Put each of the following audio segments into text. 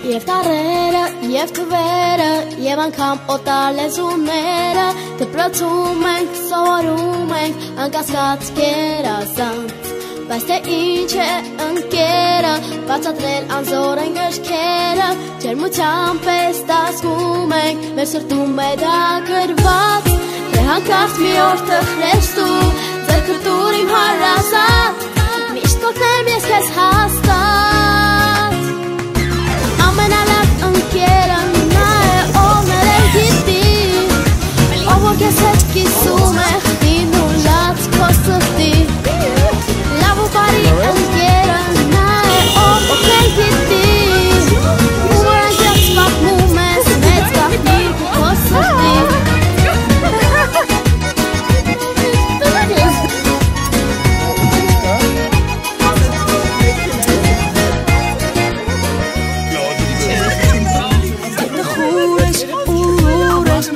Եվ տարերը, և թվերը, և անգամ օտար լեզուները դպրոցում ենք, սովորում ենք, անկասկած կերազանց Բայց թե ինչ է ընկերը, բացատրել անզոր են գրքերը Ջերմության պես տասվում ենք, մեր սրտում է դա գրված Թե հանկարծ մի օր տխրես դու, ձեռքդ տուր իմ հարազատ Միշտ կօգնեմ ես քեզ հաստատ Ամենալավ ընկերը նա է, ով ներել գիտի Ով որ քեզ հետ կիսում է, խտին ու լաց քո սրտի Լավ ու բարի ընկերը նա է, ով օգնել գիտի Ու որ անկեղծ պատմում ես, մեծ գաղտնիք ու քո սրտի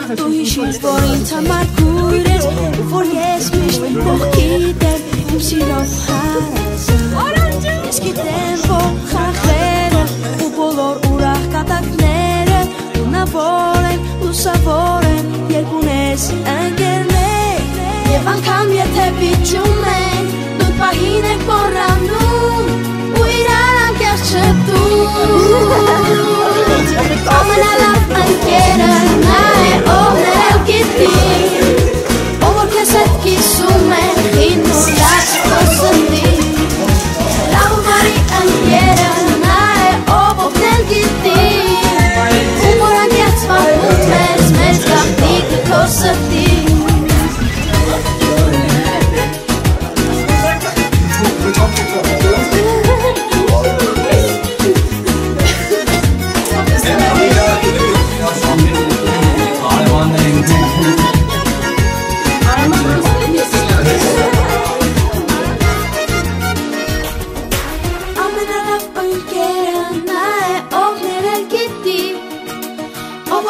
Դու հիշիր, որ ինձ համար կույր ես Ու որ ես միշտ կողքիդ եմ իմ սիրով հարազատ Ես գիտեմ, որ խախրերը ու բոլոր ուրախ կատակները Ունավոր են, լուսավոր են, երբ ունես ընկերներ Եվ անգամ եթե վիճում ենք, դուք պահին եք մոռանում Ու իրար անկեղծ չտում Ամենալավ ընկերը նա է, ով ներել գիտի Ով որ քեզ հետ կիսում է, խին ու լաց քո սրտի Լավ ու բարի ընկերը նա է, ով օգնել գիտի Ու որ անկեղծ պատմում ես, մեծ գաղտնիքը քո սրտի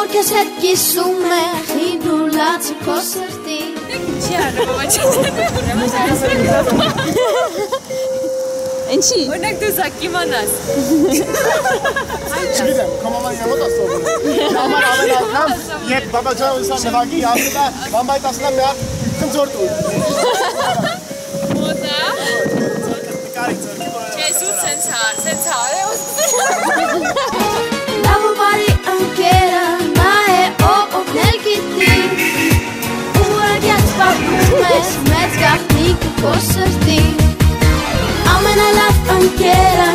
Քեզ հետ կիսում է, խին ու լաց քո սրտի Ինչի արը, բաբա Ինչի? Օրինակ դու զակ իմանաս Չգիտեմ, կոմաման յամոտ ասողում Համար ավել ակամ, ետ բաբաջան ուսան նվագի, ասում է, բամբայտ ասում է միատ կնձորդ ու Մոտա? Կարիք ծորքի բորը Չես ու սենցար է Լավ ու բարի ընկերը նա է, ով օգնել գիտի Ու որ անկեղծ պատմում ես, մեծ գաղտնիքը քո սրտի Ամենալավ ընկերը